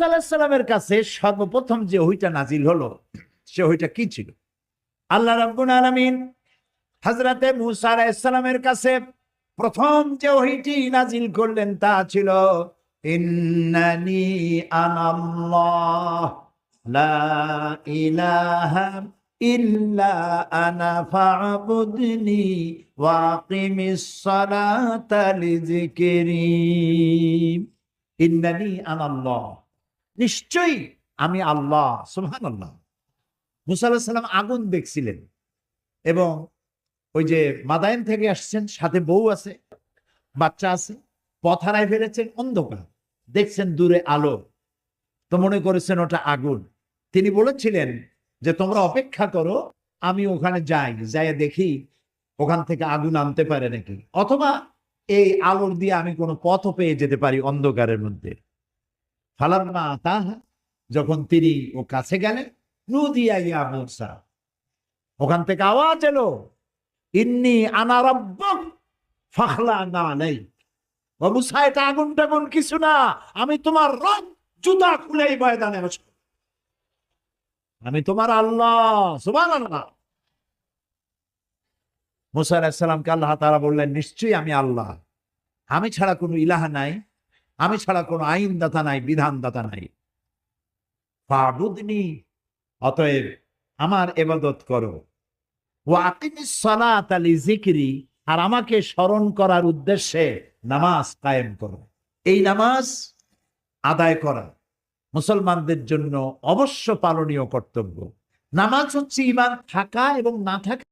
মুসা আলাইহিস সালামের কাছে সর্বপ্রথম যে ওহীটা নাজিল হলো, সে ওহীটা কি ছিল? আল্লাহ রাব্বুল আলামিন হযরতে মুসা আলাইহিস সালামের কাছে প্রথম যে ওহীটি নাজিল করলেন তা ছিল ইন্নানি আনাল্লাহ লা ইলাহা ইল্লা আনা ফা'বুদনি ওয়া আকিমিস সালাতা লিযিকরি। ইন্নানি আনাল্লাহ, নিশ্চয়ই আমি আল্লাহ। সুবহানাল্লাহ। মুসা আলাইহিস সালাম আগুন দেখছিলেন এবং ওই যে মাদায়েন থেকে আসছেন, সাথে বউ আছে, বাচ্চা আছে, পথ হারায় ফেলেছেন, অন্ধকার, দেখছেন দূরে আলো, তো মনে করেছেন ওটা আগুন। তিনি বলেছিলেন যে তোমরা অপেক্ষা করো, আমি ওখানে যাই দেখি ওখান থেকে আগুন আনতে পারে নাকি, অথবা এই আলোর দিয়ে আমি কোনো পথও পেয়ে যেতে পারি অন্ধকারের মধ্যে। ফালাম্মা আতাহা, যখন তিনি ও কাছে গেলেন, নুদিয়া ইয়া মূসা, ওখান থেকে আওয়াজ এলো ইন্নী আনা রাব্বুক ফাখলা'না আলাইক। ও মূসা, এটা আগুন টাগুন কিছু না, আমি তোমার রব, জুতা খুলে এই ময়দানে বসো, আমি তোমার আল্লাহ। সুবহানাল্লাহ। মূসা আলাইহিস সালামকে আল্লাহ তাআলা বললেন, নিশ্চয়ই আমি আল্লাহ, আমি ছাড়া কোনো ইলাহ নাই, আমি ছাড়া কোনো আইনদাতা নাই, বিধানদাতা নাই। ফা'বুদনি, অতএব আমার ইবাদত করো। ওয়া আকিমিস সালাতা লিযিকরি, আর আমাকে স্মরণ করার উদ্দেশ্যে নামাজ কায়েম করো। এই নামাজ আদায় করা মুসলমানদের জন্য অবশ্য পালনীয় কর্তব্য। নামাজ হচ্ছে ঈমান থাকা এবং না থাকা।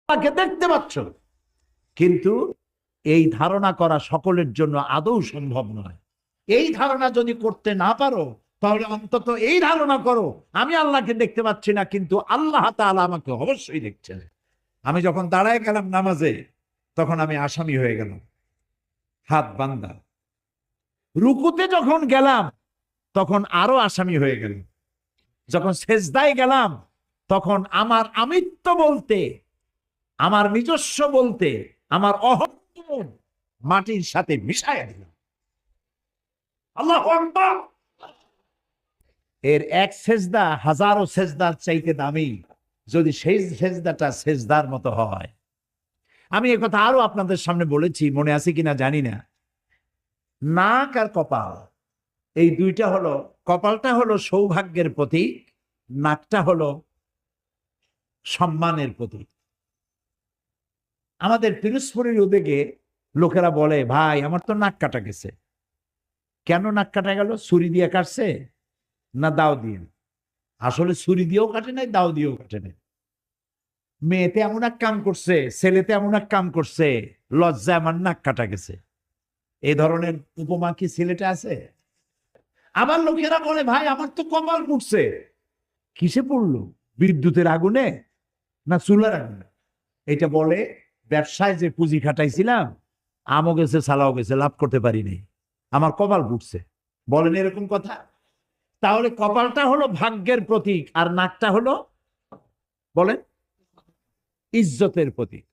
আল্লাহকে দেখতে পাচ্ছ, কিন্তু এই ধারণা করা সকলের জন্য আদৌ সম্ভব নয়। এই ধারণা যদি করতে না পারো, তাহলে অন্তত এই ধারণা করো আমি আল্লাহকে দেখতে পাচ্ছি না, কিন্তু আল্লাহ তাআলা আমাকে অবশ্যই দেখছেন। আমি যখন দাঁড়ায় গেলাম নামাজে, তখন আমি আসামি হয়ে গেলাম, হাত বান্দা। রুকুতে যখন গেলাম, তখন আরো আসামি হয়ে গেল। যখন সেজদায় গেলাম, তখন আমার আমিত্ব বলতে, আমার নিজস্ব বলতে, আমার অহংকার মাটির সাথে মিশাইয়া দিলাম। আল্লাহু আকবার। এর এক সেজদা হাজারো সেজদার চাইতে দামি, যদি সেই সেজদাটা সেজদার মতো হয়। আমি এ কথা আরো আপনাদের সামনে বলেছি, মনে আছে কিনা জানি না। নাক আর কপাল, এই দুইটা হলো, কপালটা হলো সৌভাগ্যের প্রতীক, নাকটা হলো সম্মানের প্রতীক। আমাদের পিরোজপুরের উদ্যোগে লোকেরা বলে, ভাই আমার তো নাক কাটা গেছে। কেন নাক কাটা গেল? ছুরি দিয়ে কাটছে না দাও দিয়ে? আসলে ছুরি দিয়েও কাটে নাই, দাও দিয়েও কাটে নাই। মেয়েতে এমন এক কাম করছে, ছেলেতে এমন এক কাম করছে, লজ্জায় আমার নাক কাটা গেছে। এই ধরনের উপমা কি সিলেটে আছে? আবার লোকেরা বলে, ভাই আমার তো কপাল পুড়ছে। কিসে পড়লো? বিদ্যুতের আগুনে না চুলার আগুনে? এটা বলে ব্যবসায় যে পুঁজি খাটাইছিলাম, আমও গেছে সালাও গেছে, লাভ করতে পারি নাই, আমার কপাল পুড়ছে। বলেন এরকম কথা? তাহলে কপালটা হলো ভাগ্যের প্রতীক, আর নাকটা হলো বলেন ইজ্জতের প্রতীক।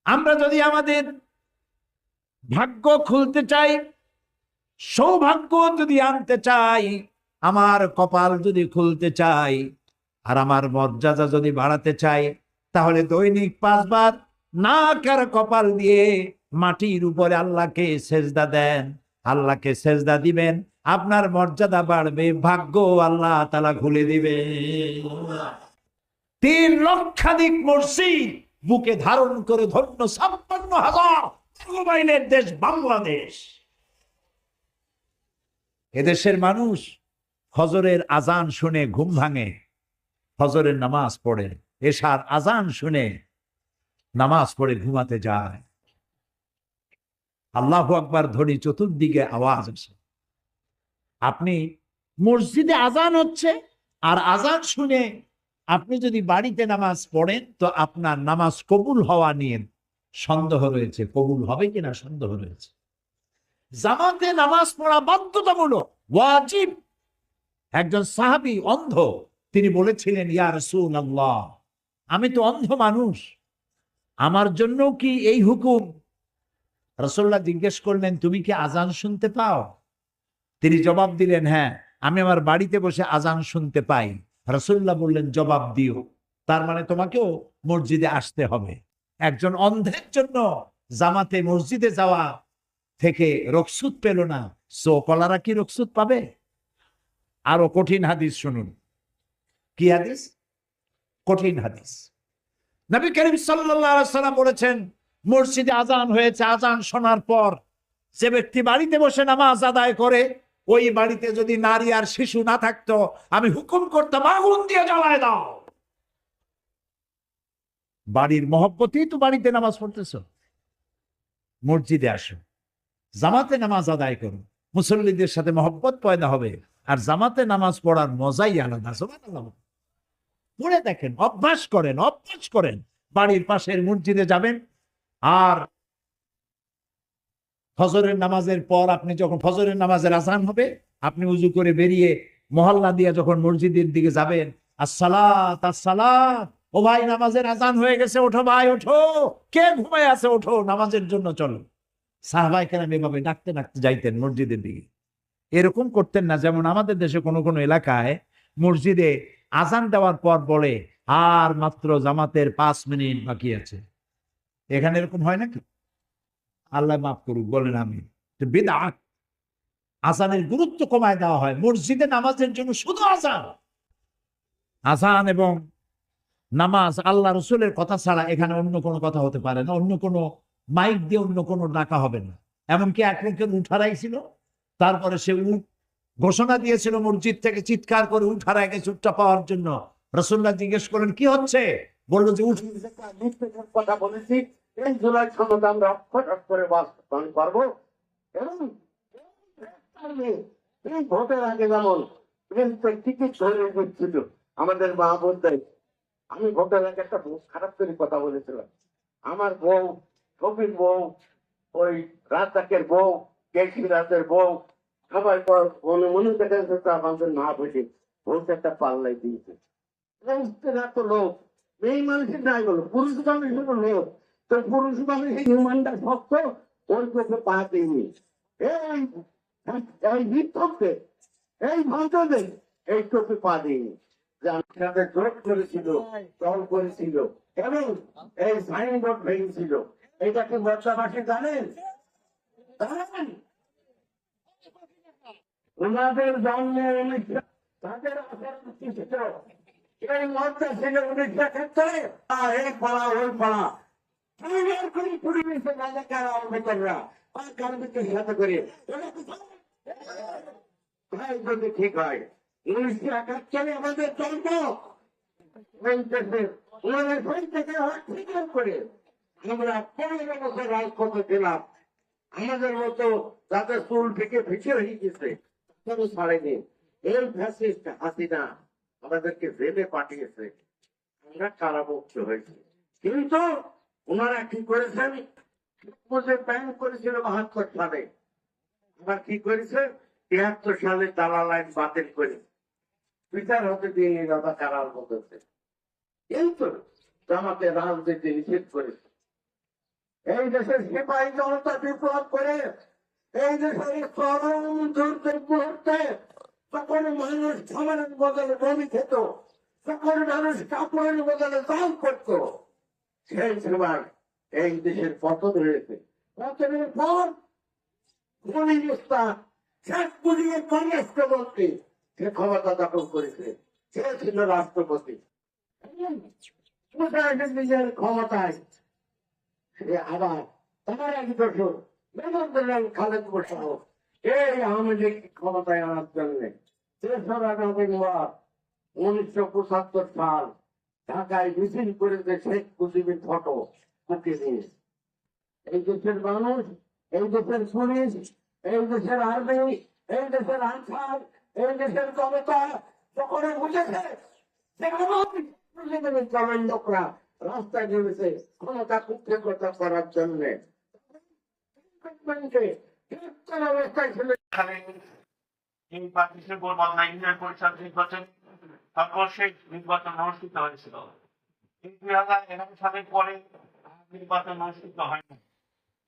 আমরা যদি আমাদের ভাগ্য খুলতে চাই, সৌভাগ্য যদি আনতে চাই, আমার কপাল যদি খুলতে চাই, আর আমার মর্যাদা যদি বাড়াতে চাই, তাহলে দৈনিক 5 বার নাক আর কপাল দিয়ে মাটির উপরে আল্লাহকে সেজদা দেন। আল্লাহকে সেজদা দিবেন, আপনার মর্যাদা বাড়বে, ভাগ্য আল্লাহ তাআলা খুলে দিবে। 3 লক্ষাধিক মসজিদ বুকে ধারণ করে ধন্য 56,000 মাইলের দেশ বাংলাদেশ। এদেশের মানুষ ফজরের আজান শুনে ঘুম ভাঙে, ফজরের নামাজ পড়ে, এশার আজান শুনে নামাজ পড়ে ঘুমাতে যায়। আল্লাহু আকবার ধ্বনি চতুর্দিকে আওয়াজ আসে। আপনি মসজিদে আজান হচ্ছে, আর আজান শুনে আপনি যদি বাড়িতে নামাজ পড়েন, তো আপনার নামাজ কবুল হওয়া নিয়ে সন্দেহ রয়েছে, কবুল হবে কিনা সন্দেহ রয়েছে। জামাতে নামাজ পড়া বাধ্যতামূলক, ওয়াজিব। একজন সাহাবী অন্ধ, তিনি বলেছিলেন, ইয়া রাসূলুল্লাহ, আমি তো অন্ধ মানুষ, আমার জন্য কি এই হুকুম? রাসূলুল্লাহ জিজ্ঞেস করলেন, তুমি কি আজান শুনতে পাও? তিনি জবাব দিলেন, হ্যাঁ, আমি আমার বাড়িতে বসে আজান শুনতে পাই। রাসূলুল্লাহ বললেন, জবাব দিও, তার মানে তোমাকেও মসজিদে আসতে হবে। একজন অন্ধের জন্য জামাতে মসজিদে যাওয়া থেকে রুখসত পেল না, সো কলারা কি রুখসত পাবে? আরো কঠিন হাদিস শুনুন। কি হাদিস? কঠিন হাদিস। নবী করিম সাল্লাল্লাহু আলাইহি ওয়াসাল্লাম বলেছেন, মসজিদে আজান হয়েছে, আজান শোনার পর যে ব্যক্তি বাড়িতে বসে নামাজ আদায় করে, ওই বাড়িতে যদি নারী আর শিশু না থাকতো, আমি হুকুম করতাম আগুন দিয়ে জ্বালায় দাও। বাড়ির মহব্বতেই তো বাড়িতে নামাজ পড়তেছো, মসজিদে আসো, জামাতে নামাজ আদায় করো, মুসল্লিদের সাথে মহব্বত পয়দা হবে, আর জামাতে নামাজ পড়ার মজাই আলাদা। সুবহানাল্লাহ। পড়ে দেখেন, অভ্যাস করেন, অভ্যাস করেন। বাড়ির পাশের মসজিদে যাবেন, আর ফজরের নামাজের পর আপনি যখন ফজরের নামাজের আজান হবে, আপনি উজু করে বেরিয়ে মহল্লা দিয়ে যখন মসজিদের দিকে যাবেন, আসসালাত আসসালাত, ও ভাই নামাজের আজান হয়ে গেছে, ওঠো ভাই ওঠো, কে ঘুমায় আছে, ওঠো নামাজের জন্য চলো। সাহাবায়ে কেরাম এভাবে ডাকতে ডাকতে যাইতেন মসজিদের দিকে। এরকম করতেন না যেমন আমাদের দেশে কোনো কোনো এলাকায় মসজিদে আজান দেওয়ার পর বলে, আর মাত্র জামাতের 5 মিনিট বাকি আছে। এখানে এরকম হয় নাকি? আল্লাহ মাফ করুক, বলেন আমি। বিদআত। আজানের গুরুত্ব কমায় দেওয়া হয়। মসজিদে নামাজের জন্য শুধু আজান। আজান এবং নামাজ আল্লাহ রসুলের কথা ছাড়া এখানে অন্য কোনো কথা হতে পারে না, অন্য কোনো মাইক দিয়ে অন্য কোনো ডাকা হবে না। এমনকি এক লোকের উঠ হারাইছিল, তারপরে সে উঠ ঘোষণা দিয়েছিল মসজিদ থেকে চিৎকার করে, উঠ হারায় গেছে, উঠটা পাওয়ার জন্য। রাসূলুল্লাহ জিজ্ঞেস করলেন, কি হচ্ছে? বললো যে উঠ কথা বলেছি, এই জুলাই সনদ আমরা অক্ষর করে বাস্তবায়ন করবো এবং এই ভোটের আগে যেমন টিকিট ধরে দিচ্ছিল আমাদের মা বোনদের, আমি ভোটের আগে একটা খারাপ করে কথা বলেছিলাম, আমার বউ কবির বউ, ওই রাজাকের বউ, কেশি রাজের বউ, সবাই মনে মনে দেখা যাচ্ছে আমাদের না বুঝে ভোট একটা পাল্লাই দিয়েছে। এত লোক এই মানুষের নাই বলো, পুরুষ মানুষের লোক, তো পুরুষ মানুষের হিউম্যানটা শক্ত, ওই চোখে পা দিইনি। এই এই বিক্ষোভকে, এই ভক্তদের এই চোখে পা দিইনি। যাদের জোট করেছিল, দল করেছিল এবং এই সাইনবোর্ড ভেঙেছিল, এটা কি বর্ষাবাসী জানেন? জানেন ওনাদের জন্মে তাদের আসার ছিল এই মতটা ছিল 1971 আর এই পাড়া ওই পাড়া পরিবেশের রাজাকার আলবেতররা কারণের সাথে করে যদি ঠিক হয় 1971 আমাদের জন্ম ওনাদের সেই থেকে স্বীকার করে আমরা 15 বছর রাজপথে ছিলাম। আমাদের মতো যাদের চুল থেকে ভিজে হয়ে গেছে তাদের ছাড়েনি। এই ফ্যাসিস্ট হাসিনা আমাদেরকে জেলে পাঠিয়েছে, আমরা কারামুক্ত হয়েছি। কিন্তু ওনারা কি করেছেন? ব্যান করেছিল 72 সালে, আবার কি করেছে 73 সালে দালাল আইন বাতিল করে বিচার হতে দিয়ে দাদা কারাল করতেছে। কিন্তু জামাতে রাজনীতি নিষেধ করেছে। এই দেশের সিপাহী জনতা বিপ্লব করে এই দেশের চরম দুর্যোগ মুহূর্তে তখন মানুষ খাবারের বদলে বমি খেত, তখন মানুষ কাপড়ের বদলে দাম করত। সেই সময় এই দেশের পতন হয়েছে। পতনের পর শেষ মুজিবের পররাষ্ট্রমন্ত্রী সে ক্ষমতা দখল করেছে, সে ছিল রাষ্ট্রপতি। নিজের ক্ষমতায় আবার তার এক দশক খালেদ মোশাররফ এই আওয়ামী লীগ ক্ষমতায় আনার জন্য 3রা নভেম্বর 1975 সাল ঢাকায় মিছিল করেছে শেখ মুজিবের ফটো মুখে দিয়ে। এই দেশের মানুষ, এই দেশের পুলিশ, এই দেশের আর্মি, এই দেশের আনসার, এই দেশের জনতা সকলে বুঝেছে কমেন্ডকরা রাস্তায় নেমেছে ক্ষমতা কুক্ষেপতা করার জন্য। অবস্থায় ছিল এই 25 বদলা ইউনিয়ন পরিষদ নির্বাচন সর্বশেষ নির্বাচন অনুষ্ঠিত হয়েছিল। 2011 সালের পরে নির্বাচন অনুষ্ঠিত হয়নি।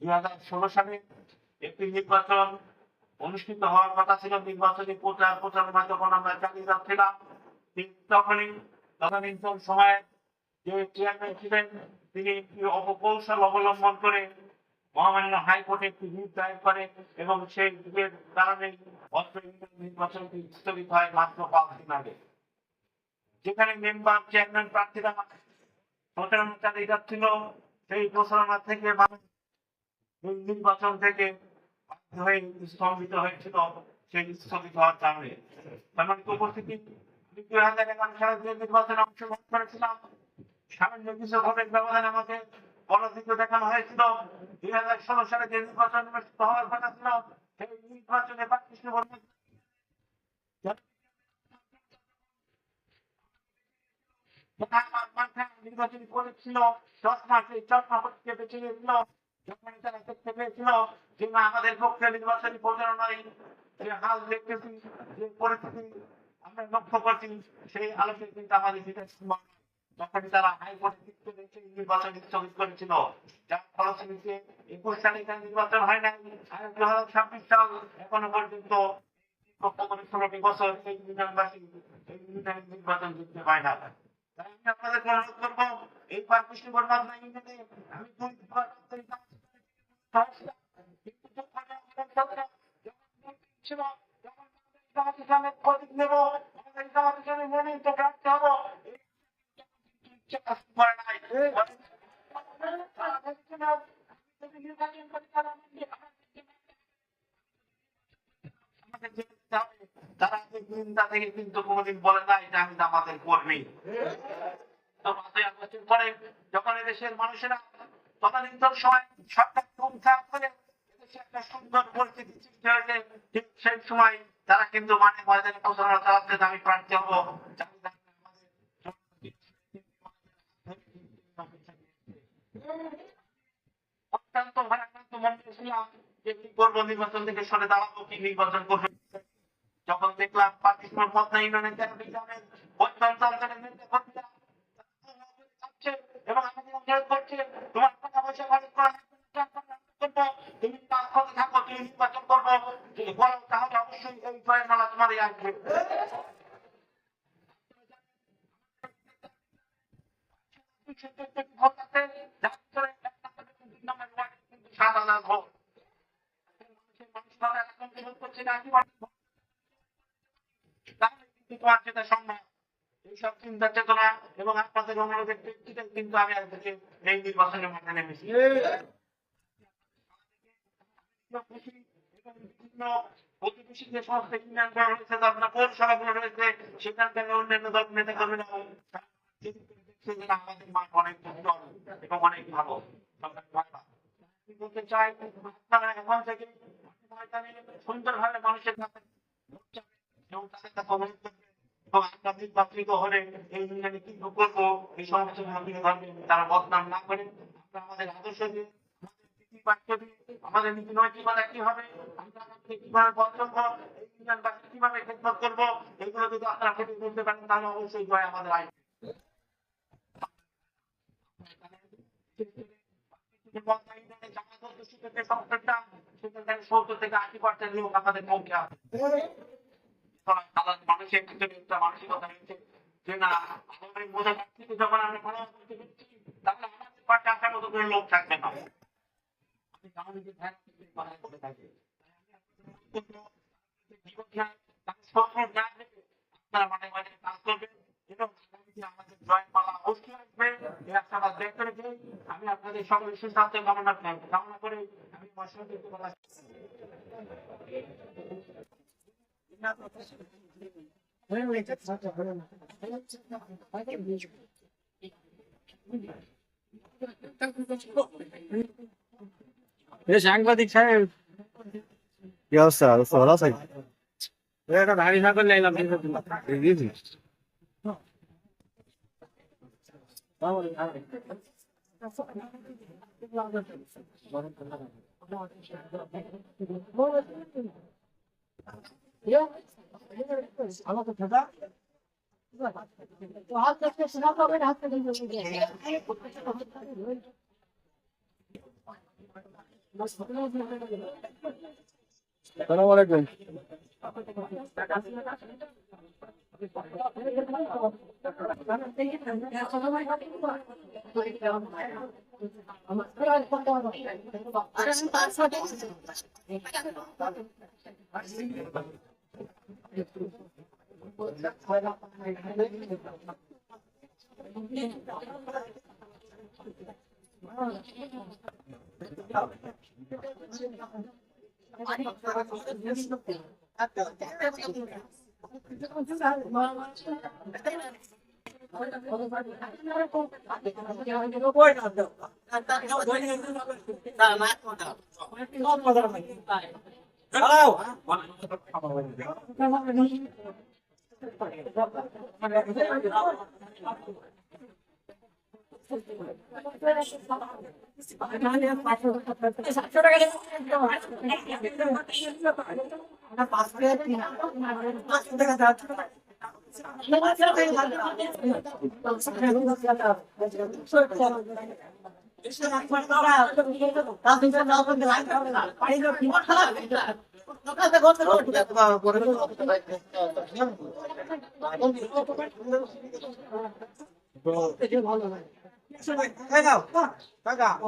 2016 সালে একটি নির্বাচন অনুষ্ঠিত হওয়ার কথা ছিল। নির্বাচনী প্রচারণা যখন আমরা চালিয়ে যাচ্ছিলাম তখনই সময় যে চেয়ারম্যান ছিলেন তিনি একটি অপকৌশল অবলম্বন করে মহামান্য হাইকোর্টে একটি রিট দায়ের করে এবং সেই রিটের কারণে নির্বাচনটি স্থগিত হয় মাত্র 5 দিন আগে। যেখানে মেম্বার চেয়ারম্যান প্রার্থীরা প্রচারণা চালিয়ে যাচ্ছিল, সেই প্রচারণা থেকে মানুষ নির্বাচন থেকে বাধ্য হয়ে স্তম্ভিত হয়েছিল সেই স্থগিত হওয়ার কারণে। সম্মানিত উপস্থিতি, 2011 সালে যে নির্বাচনে অংশগ্রহণ করেছিলাম, সামান্য কিছু ভোটের ব্যবধানে আমাকে পরাজিত দেখানো হয়েছিল। 2016 সালে যে নির্বাচন অনুষ্ঠিত হওয়ার কথা ছিল, সেই নির্বাচনে নির্বাচনী করেছিল 10 মাসে চশমা পত্রিকা বেছে নিয়েছিল। যখন তারা দেখতে পেয়েছিল যে না আমাদের পক্ষে নির্বাচনী প্রচারণায় যে হাল দেখতেছি, যে পরিস্থিতি আমরা লক্ষ্য করছি, সেই আলোকে কিন্তু আমাদের তখনই তারা হাইকোর্টে নির্বাচন স্থগিত করেছিল, যার ফলশ্রুতিতে 21 সালে এখানে নির্বাচন হয় নাই। আর 2026 সাল এখনো পর্যন্ত 16 বছর এই ইউনিয়নবাসী এই ইউনিয়ন নির্বাচন জিততে পায় না। তাই আমি আপনাদের অনুরোধ করবো এই 25 বদলা ইউনিয়নে আমি মনোনীত প্রার্থী হবো তারা চিন্তা থেকে কিন্তু কোনোদিন বলে না এটা আমি আমাদের কর্মী। পরে যখন দেশের মানুষেরা তদানীন্তন সময় সরকার খুব চাপ করে এদেশে একটা সুন্দর পরিস্থিতি সৃষ্টি হয়েছে। ঠিক সেই সময় তারা কিন্তু মাঠে ময়দানে প্রচারণা চালাচ্ছে যে আমি প্রার্থী হবো। অত্যন্ত ভয়াক্রান্ত মনে ছিলাম যে কি করবো, নির্বাচন থেকে সরে দাঁড়াবো কি নির্বাচন করবো। যখন দেখলাম পাকিস্তান মধ্যে ইউনিয়নের গ্রামের অত্যন্ত অঞ্চলের নেতা যাচ্ছে এবং আমাকে অনুরোধ করছে তোমার টাকা পয়সা খরচ করা করবো, তুমি কাজ করতে থাকো, তুমি নির্বাচন করবো বলো, তাহলে অবশ্যই এই জয়ের মালা তোমারই আসবে। তোমার যেটা সম্ভব এইসব চিন্তা চেতনা এবং আপনাদের অনুরোধের প্রেক্ষিতে কিন্তু আমি আজকে এই নির্বাচনের মধ্যে নেমেছি। বিভিন্ন প্রতিবেশী যে সমস্ত ইউনিয়নগুলো রয়েছে, আপনার পৌরসভাগুলো রয়েছে, সেখানকার অন্যান্য দল নেতা কর্মীরা আমাদের মাঠ অনেক সুন্দর এবং অনেক ভালো। বলতে চাই আপনারা এখন থেকে সুন্দরভাবে মানুষের কাছে এবং তাদের কাছে অনুরোধ করবেন এবং আমরা নির্বাচিত হলে এই ইউনিয়নে কি করবো এই সমস্ত তারা বদনাম না করে আমরা আমাদের আদর্শ দিয়ে আমাদের নীতি নৈতিকতা কি হবে, আমরা কিভাবে বক্তব্য এই ইউনিয়নবাসী কিভাবে খেদমত করবো, এগুলো যদি আপনারা ফুটে তুলতে পারেন তাহলে অবশ্যই জয় আমাদের আসবে। মানুষের ভিতরে একটা মানসিকতা রয়েছে যে না আমাদের বোঝা যাচ্ছে যখন আমরা ভালো করতে পারছি তাহলে আমাদের পাশে আসার মতো কোনো লোক থাকবে না। আপনারা মাঠে মাঠে কাজ করবেন এবং আমাদের জয় পালা অবশ্যই আসবে। এই আশাবাদ ব্যক্ত রেখে আমি আপনাদের সকলের সুস্বাস্থ্য কামনা করে আমি আমার সঙ্গে কথা সাংবাদিক সাহেব কি অবস্থা? ভালো আছে? এটা গাড়ি না করলে এলাম আসসালামু আলাইকুম।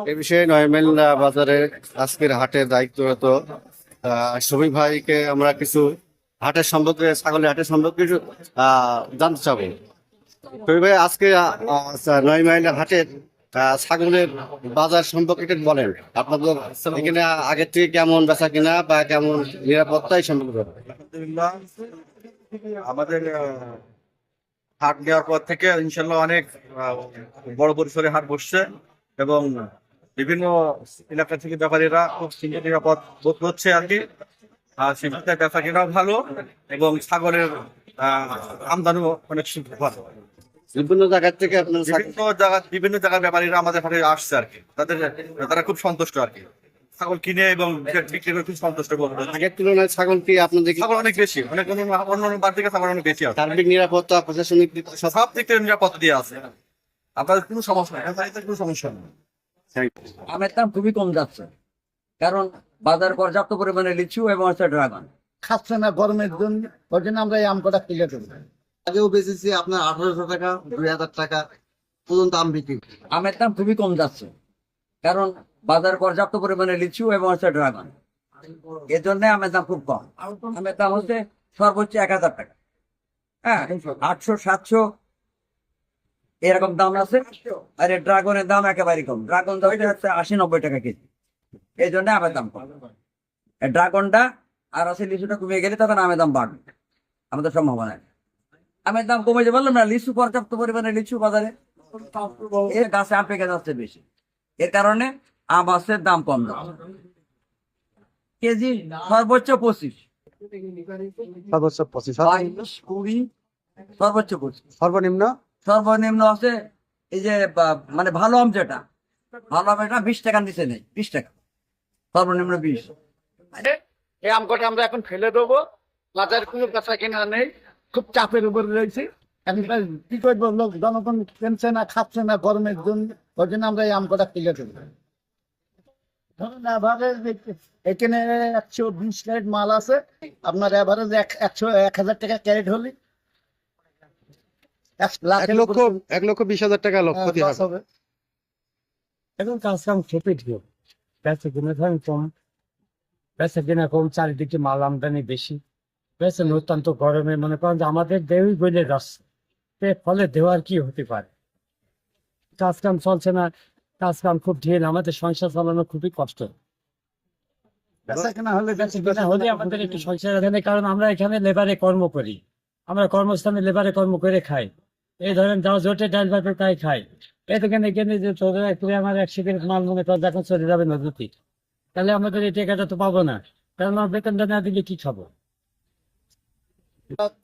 এ বিষয়ে নয়মেল বাজারের আজকের হাটের দায়িত্বরত শফিক ভাইকে আমরা কিছু হাটের সম্পর্কে, ছাগলের হাটের সম্পর্কে কিছু জানতে চাবো। শফিক ভাই, আজকে 9 মাইলের হাটের ছাগলের বাজার সম্পর্কে একটু বলেন। আপনাদের এখানে আগের থেকে কেমন বেচা কিনা বা কেমন নিরাপত্তা এই সম্পর্কে? আলহামদুলিল্লাহ, আমাদের হাট দেওয়ার পর থেকে ইনশাল্লাহ অনেক বড় পরিসরে হাট বসছে এবং বিভিন্ন এলাকা থেকে ব্যাপারীরা খুব নিরাপদ বোধ করছে আর কি। আর সেক্ষেত্রে ব্যাপারীরাও ভালো এবং ছাগলের আমদানিও অনেক ভালো। বিভিন্ন জায়গা থেকে আপনার বিভিন্ন জায়গার ব্যাপারীরা আমাদের হাটে আসছে আর কি, তারা খুব সন্তুষ্ট আর কি, ছাগল কিনে এবং বিক্রি করে খুব সন্তুষ্ট বলতে। আগের তুলনায় ছাগল কি আপনাদের ছাগল অনেক বেশি, অনেক অন্য বার থেকে ছাগল অনেক বেশি আছে। সার্বিক নিরাপত্তা, প্রশাসনিক দিক থেকে সব দিক থেকে নিরাপত্তা দিয়ে আছে, আপনাদের কোনো সমস্যা নেই, কোনো সমস্যা নেই। আমের দাম খুবই কম যাচ্ছে, কারণ বাজার পর্যাপ্ত পরিমাণে লিচু এবং হচ্ছে ড্রাগন খাচ্ছে না গরমের জন্য, ওই জন্য আমরা এই আম কটা কিনে দেবো। আগেও বেচেছি আপনার 1800 টাকা 2000 টাকা পর্যন্ত আম বিক্রি করি। আমের দাম খুবই কম যাচ্ছে, কারণ বাজার পর্যাপ্ত পরিমাণে লিচু এবং হচ্ছে ড্রাগন, এর জন্য আমের দাম খুব কম। আমের দাম হচ্ছে সর্বোচ্চ 1000 টাকা, হ্যাঁ 800 700 এরকম দাম আছে। আর এই ড্রাগনের দাম একেবারে কম, ড্রাগন দাম হচ্ছে 80-90 টাকা কেজি, এই জন্য আমের দাম কম। এই ড্রাগনটা আর আছে লিচুটা কমে গেলে তখন আমের দাম বাড়বে, আমাদের সম্ভাবনা। আমের দাম কমে যে বললাম না, লিচু পর্যাপ্ত পরিমাণে লিচু বাজারে, এর গাছে আম পেকে যাচ্ছে বেশি, এর কারণে আম আছে দাম কম যাচ্ছে। কেজি সর্বোচ্চ 25, সর্বোচ্চ 25, 20 সর্বোচ্চ 25, সর্বনিম্ন সর্বনিম্ন আছে এই যে মানে ভালো আম যেটা, ভালো আম এটা 20 টাকার নিচে নেই, 20 টাকা সর্বনিম্ন 20। এই আম কটা আমরা এখন ফেলে দেবো, বাজার কোনো কাঁচা কেনা নেই, খুব চাপের উপরে রয়েছে। এখন কি করবো, লোক জনগণ কিনছে না, খাচ্ছে না গরমের জন্য, ওই জন্য আমরা এই আম কটা কিনে দেবো। ধরুন অ্যাভারেজ এখানে 120 ক্যারেট মাল আছে, আপনার অ্যাভারেজ 1000 টাকা ক্যারেট হলে 1,20,000 টাকা লক্ষ ক্ষতি লস হবে। এখন কাজ কাম খেপে ঢিও, বেচা কিনা ধরেন কম, বেচা কিনা কম, চারিদিকে মাল আমদানি বেশি, বেচেন অত্যন্ত গরমে মনে করেন যে আমাদের দেহই গলে যাচ্ছে, এর ফলে দেওয়ার কি হতে পারে, কাজ কাম চলছে না, কাজ কাম খুব ঢিল, আমাদের সংসার চালানো খুবই কষ্ট। বেচা কেনা হলে বেচা কিনা হলে আমাদের একটু সংসার এখানে, কারণ আমরা এখানে লেবারে কর্ম করি, আমরা কর্মস্থানে লেবারে কর্ম করে খাই, এই ধরেন যাও জোটে ডাল ভাতের তাই খাই, এখানে গেলে যে তোদের আমার 100 কেজি মাল মনে কর যখন চলে যাবে নদীতে, তাহলে আমাদের এই টাকাটা তো পাবো না, কারণ আমার বেতনটা না দিলে কি খাবো।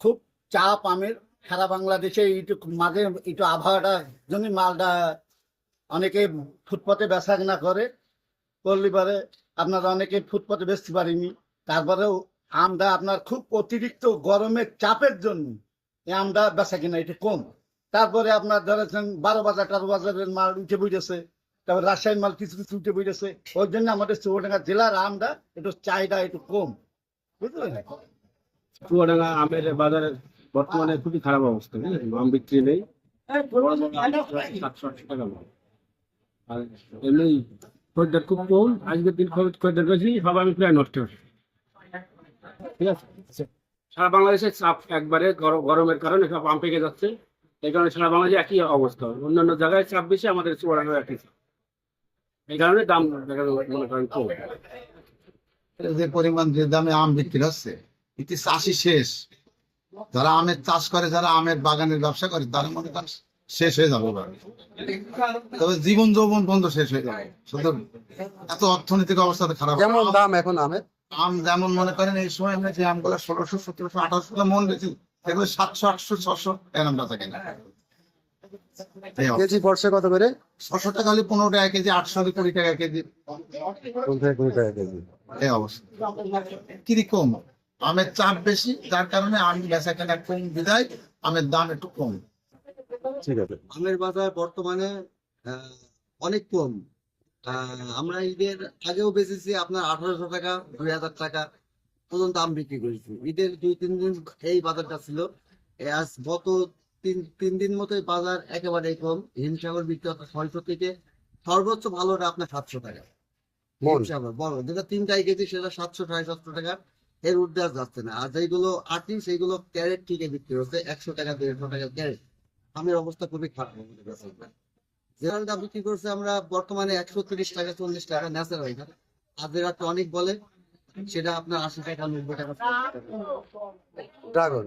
খুব চাপ আমের সারা বাংলাদেশে, একটু মাঝে একটু আবহাওয়াটা জন্য মালটা অনেকে ফুটপাতে বেচা কেনা করলে পারে, আপনারা অনেকে ফুটপাতে বেচতে পারেনি, তারপরেও আমটা আপনার খুব অতিরিক্ত গরমের চাপের জন্য এই আমটা বেচা কিনা একটু কম। তারপরে আপনার ধরেছেন 12 বাজার 13 বাজারের মাল উঠে বুঝেছে, তারপর রাজশাহীর মাল কিছু কিছু উঠে বুঝেছে, ওই জন্য আমাদের চুয়াডাঙ্গা জেলার আমটা একটু চাহিদা একটু কম, বুঝলেন। চুয়াডাঙ্গা আমের বাজারে বর্তমানে খুবই খারাপ অবস্থা, আম বিক্রি নেই, 700-800 টাকা মাল, আর এমনি খরিদ্দার খুব কম, আজকের দিন খরিদ্দার বেশি, সব আমি প্রায় নষ্ট হচ্ছে, ঠিক আছে। সারা বাংলাদেশের চাপ একবারে গরমের কারণে সব আম পেকে যাচ্ছে, এই কারণে সারা বাংলাদেশে একই অবস্থা, অন্যান্য জায়গায় চাপ বেশি, আমাদের চুয়াডাঙ্গা একই চাপ, এই কারণে দাম মনে করেন কম। যে পরিমাণ যে দামে আম বিক্রি হচ্ছে, এটি চাষি শেষ, যারা আমের চাষ করে, যারা আমের বাগানের ব্যবসা করে, তারা মনে করেন শেষ হয়ে যাবে, তবে জীবন যৌবন বন্ধ শেষ হয়ে যাবে। সুতরাং এত অর্থনৈতিক অবস্থা খারাপ। কেমন দাম এখন আমের? আম যেমন মনে করেন এই সময় যে আমগুলো 1600, 1700, 1800 মন বেশি, এগুলো 700, 800, 600 এরকম বেচা কেনা। কেজি পড়ছে কত করে? 600 টাকা হলে 15 টাকা কেজি, 800 হলে 20 টাকা কেজি, 20 টাকা কেজি। এই অবস্থা। কিরকম আমের চাপ বেশি, যার কারণে আম বেচা কেনা কম, বিদায় আমের দাম একটু কম। ঠিক আছে। আমের বাজার বর্তমানে অনেক কম। আমরা ঈদের আগেও বেচেছি আপনার 1800 টাকা 2000 টাকা পর্যন্ত আম বিক্রি করেছি। ঈদের 2-3 দিন এই বাজারটা ছিল, আজ গত তিন দিন মতোই বাজার একেবারে কম। হিমসাগর বিক্রি হচ্ছে 600 থেকে, সর্বোচ্চ ভালোটা আপনার 700 টাকা হিমসাগর বড়, যেটা 3 কেজি সেটা 700-750 টাকা, এর ঊর্ধ্বে আর যাচ্ছে না। আর যেগুলো আটি সেগুলো ক্যারেট থেকে বিক্রি হচ্ছে 100 টাকা 150 টাকা ক্যারেট। আমের অবস্থা খুবই খারাপ আমাদের কাছে। যেটা বিক্রি করছে আমরা বর্তমানে 130 টাকা 40 টাকা ন্যাচারাল, আর যেটা টনিক বলে সেটা আপনার 80 টাকা 90 টাকা। ড্রাগন